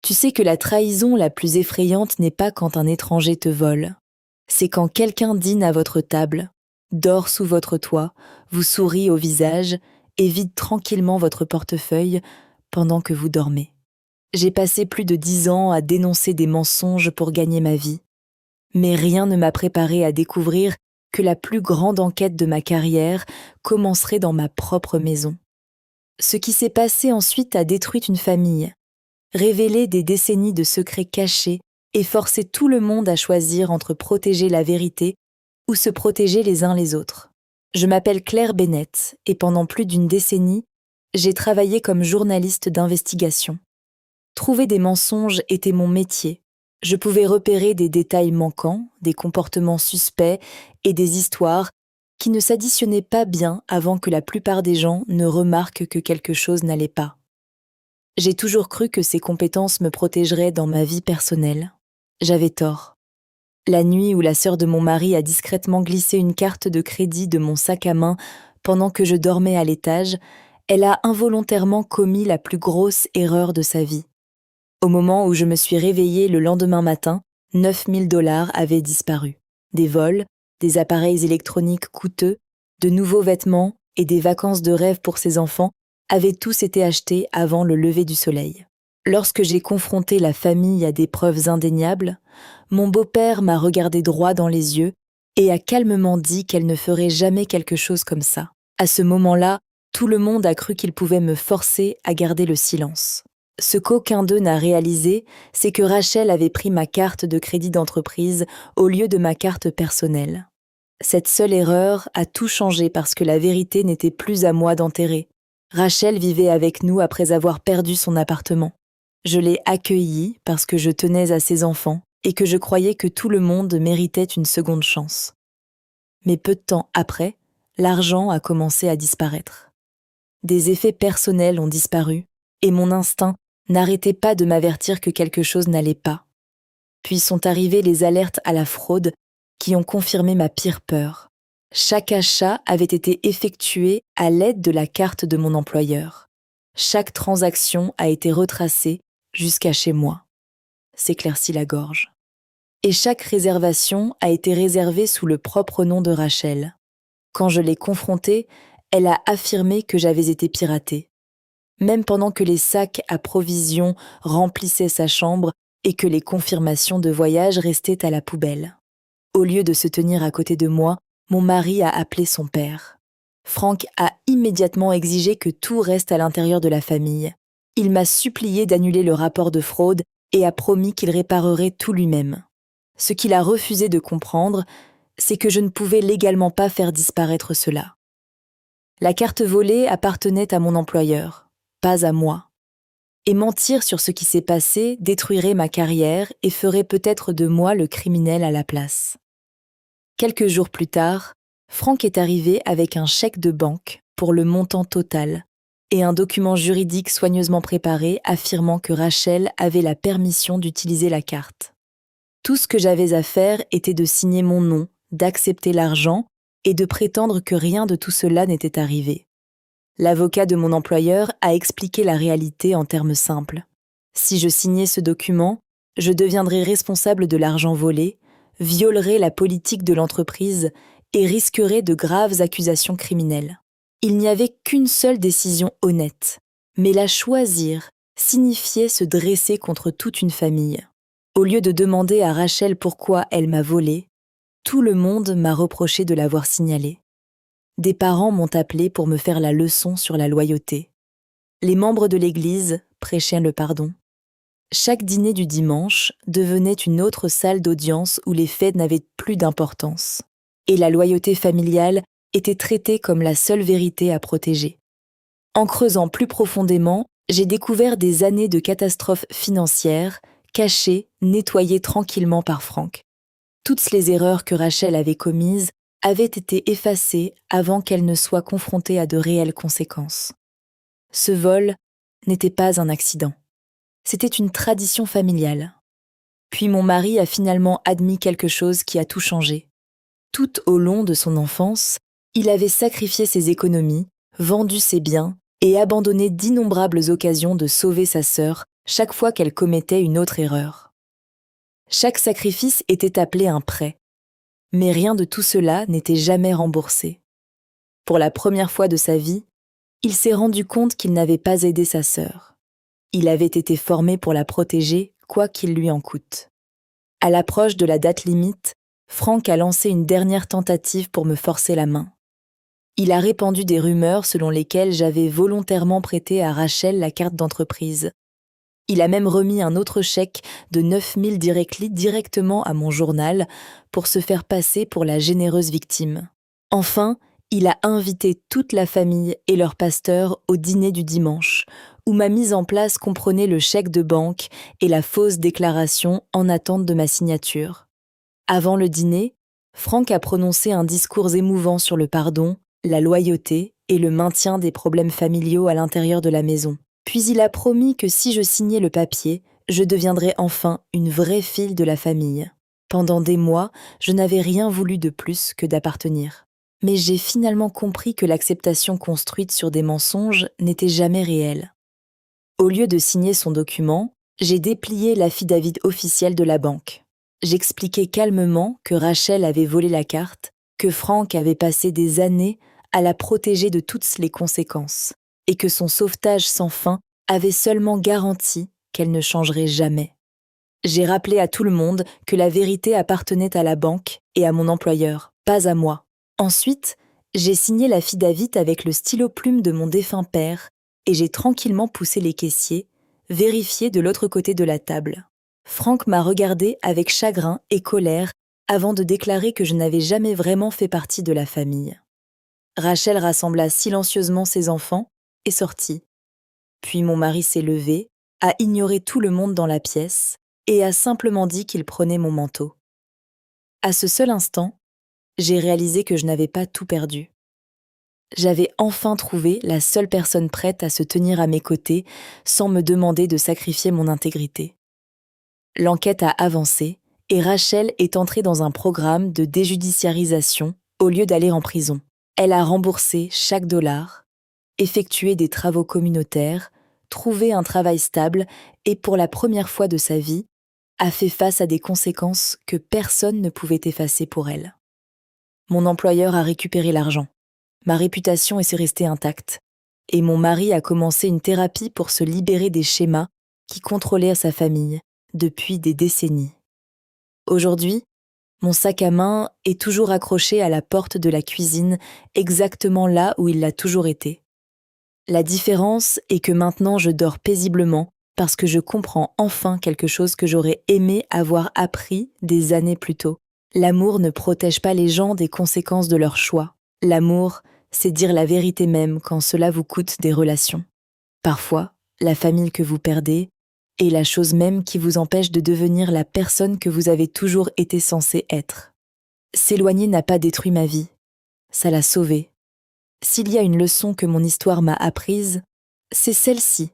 Tu sais que la trahison la plus effrayante n'est pas quand un étranger te vole. C'est quand quelqu'un dîne à votre table, dort sous votre toit, vous sourit au visage et vide tranquillement votre portefeuille pendant que vous dormez. J'ai passé plus de 10 ans à dénoncer des mensonges pour gagner ma vie, mais rien ne m'a préparé à découvrir que la plus grande enquête de ma carrière commencerait dans ma propre maison. Ce qui s'est passé ensuite a détruit une famille, révélé des décennies de secrets cachés et forcé tout le monde à choisir entre protéger la vérité ou se protéger les uns les autres. Je m'appelle Claire Bennett et pendant plus d'une décennie, j'ai travaillé comme journaliste d'investigation. Trouver des mensonges était mon métier. Je pouvais repérer des détails manquants, des comportements suspects et des histoires qui ne s'additionnaient pas bien avant que la plupart des gens ne remarquent que quelque chose n'allait pas. J'ai toujours cru que ces compétences me protégeraient dans ma vie personnelle. J'avais tort. La nuit où la sœur de mon mari a discrètement glissé une carte de crédit de mon sac à main pendant que je dormais à l'étage, elle a involontairement commis la plus grosse erreur de sa vie. Au moment où je me suis réveillée le lendemain matin, 9 000 $ avaient disparu. Des vols, des appareils électroniques coûteux, de nouveaux vêtements et des vacances de rêve pour ses enfants avaient tous été achetés avant le lever du soleil. Lorsque j'ai confronté la famille à des preuves indéniables, mon beau-père m'a regardé droit dans les yeux et a calmement dit qu'elle ne ferait jamais quelque chose comme ça. À ce moment-là, tout le monde a cru qu'il pouvait me forcer à garder le silence. Ce qu'aucun d'eux n'a réalisé, c'est que Rachel avait pris ma carte de crédit d'entreprise au lieu de ma carte personnelle. Cette seule erreur a tout changé parce que la vérité n'était plus à moi d'enterrer. Rachel vivait avec nous après avoir perdu son appartement. Je l'ai accueillie parce que je tenais à ses enfants et que je croyais que tout le monde méritait une seconde chance. Mais peu de temps après, l'argent a commencé à disparaître. Des effets personnels ont disparu et mon instinct n'arrêtait pas de m'avertir que quelque chose n'allait pas. Puis sont arrivées les alertes à la fraude qui ont confirmé ma pire peur. Chaque achat avait été effectué à l'aide de la carte de mon employeur. Chaque transaction a été retracée jusqu'à chez moi. S'éclaircit la gorge. Et chaque réservation a été réservée sous le propre nom de Rachel. Quand je l'ai confrontée, elle a affirmé que j'avais été piratée. Même pendant que les sacs à provisions remplissaient sa chambre et que les confirmations de voyage restaient à la poubelle. Au lieu de se tenir à côté de moi, mon mari a appelé son père. Frank a immédiatement exigé que tout reste à l'intérieur de la famille. Il m'a supplié d'annuler le rapport de fraude et a promis qu'il réparerait tout lui-même. Ce qu'il a refusé de comprendre, c'est que je ne pouvais légalement pas faire disparaître cela. La carte volée appartenait à mon employeur, pas à moi. Et mentir sur ce qui s'est passé détruirait ma carrière et ferait peut-être de moi le criminel à la place. Quelques jours plus tard, Frank est arrivé avec un chèque de banque pour le montant total et un document juridique soigneusement préparé affirmant que Rachel avait la permission d'utiliser la carte. Tout ce que j'avais à faire était de signer mon nom, d'accepter l'argent et de prétendre que rien de tout cela n'était arrivé. L'avocat de mon employeur a expliqué la réalité en termes simples. Si je signais ce document, je deviendrais responsable de l'argent volé, violerais la politique de l'entreprise et risquerais de graves accusations criminelles. Il n'y avait qu'une seule décision honnête, mais la choisir signifiait se dresser contre toute une famille. Au lieu de demander à Rachel pourquoi elle m'a volé, tout le monde m'a reproché de l'avoir signalée. Des parents m'ont appelé pour me faire la leçon sur la loyauté. Les membres de l'Église prêchaient le pardon. Chaque dîner du dimanche devenait une autre salle d'audience où les faits n'avaient plus d'importance. Et la loyauté familiale était traitée comme la seule vérité à protéger. En creusant plus profondément, j'ai découvert des années de catastrophes financières, cachées, nettoyées tranquillement par Frank. Toutes les erreurs que Rachel avait commises avaient été effacées avant qu'elle ne soit confrontée à de réelles conséquences. Ce vol n'était pas un accident. C'était une tradition familiale. Puis mon mari a finalement admis quelque chose qui a tout changé. Tout au long de son enfance, il avait sacrifié ses économies, vendu ses biens et abandonné d'innombrables occasions de sauver sa sœur chaque fois qu'elle commettait une autre erreur. Chaque sacrifice était appelé un prêt, mais rien de tout cela n'était jamais remboursé. Pour la première fois de sa vie, il s'est rendu compte qu'il n'avait pas aidé sa sœur. Il avait été formé pour la protéger, quoi qu'il lui en coûte. À l'approche de la date limite, Franck a lancé une dernière tentative pour me forcer la main. Il a répandu des rumeurs selon lesquelles j'avais volontairement prêté à Rachel la carte d'entreprise. Il a même remis un autre chèque de 9 000 directly directement à mon journal pour se faire passer pour la généreuse victime. Enfin, il a invité toute la famille et leur pasteur au dîner du dimanche, où ma mise en place comprenait le chèque de banque et la fausse déclaration en attente de ma signature. Avant le dîner, Franck a prononcé un discours émouvant sur le pardon, la loyauté et le maintien des problèmes familiaux à l'intérieur de la maison. Puis il a promis que si je signais le papier, je deviendrais enfin une vraie fille de la famille. Pendant des mois, je n'avais rien voulu de plus que d'appartenir. Mais j'ai finalement compris que l'acceptation construite sur des mensonges n'était jamais réelle. Au lieu de signer son document, j'ai déplié l'affidavit officiel de la banque. J'expliquais calmement que Rachel avait volé la carte, que Franck avait passé des années à la protéger de toutes les conséquences, et que son sauvetage sans fin avait seulement garanti qu'elle ne changerait jamais. J'ai rappelé à tout le monde que la vérité appartenait à la banque et à mon employeur, pas à moi. Ensuite, j'ai signé l'affidavit avec le stylo-plume de mon défunt père et j'ai tranquillement poussé les caissiers, vérifiés de l'autre côté de la table. Franck m'a regardé avec chagrin et colère avant de déclarer que je n'avais jamais vraiment fait partie de la famille. Rachel rassembla silencieusement ses enfants et sortit. Puis mon mari s'est levé, a ignoré tout le monde dans la pièce et a simplement dit qu'il prenait mon manteau. À ce seul instant, j'ai réalisé que je n'avais pas tout perdu. J'avais enfin trouvé la seule personne prête à se tenir à mes côtés sans me demander de sacrifier mon intégrité. L'enquête a avancé et Rachel est entrée dans un programme de déjudiciarisation au lieu d'aller en prison. Elle a remboursé chaque dollar, effectué des travaux communautaires, trouvé un travail stable et pour la première fois de sa vie, a fait face à des conséquences que personne ne pouvait effacer pour elle. Mon employeur a récupéré l'argent. Ma réputation est restée intacte. Et mon mari a commencé une thérapie pour se libérer des schémas qui contrôlaient sa famille depuis des décennies. Aujourd'hui, mon sac à main est toujours accroché à la porte de la cuisine, exactement là où il l'a toujours été. La différence est que maintenant je dors paisiblement parce que je comprends enfin quelque chose que j'aurais aimé avoir appris des années plus tôt. L'amour ne protège pas les gens des conséquences de leurs choix. L'amour, c'est dire la vérité même quand cela vous coûte des relations. Parfois, la famille que vous perdez est la chose même qui vous empêche de devenir la personne que vous avez toujours été censé être. S'éloigner n'a pas détruit ma vie, ça l'a sauvée. S'il y a une leçon que mon histoire m'a apprise, c'est celle-ci.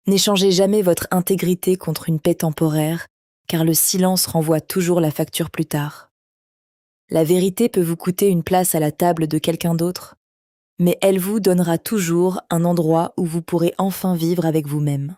N'échangez jamais votre intégrité contre une paix temporaire, car le silence renvoie toujours la facture plus tard. La vérité peut vous coûter une place à la table de quelqu'un d'autre, mais elle vous donnera toujours un endroit où vous pourrez enfin vivre avec vous-même.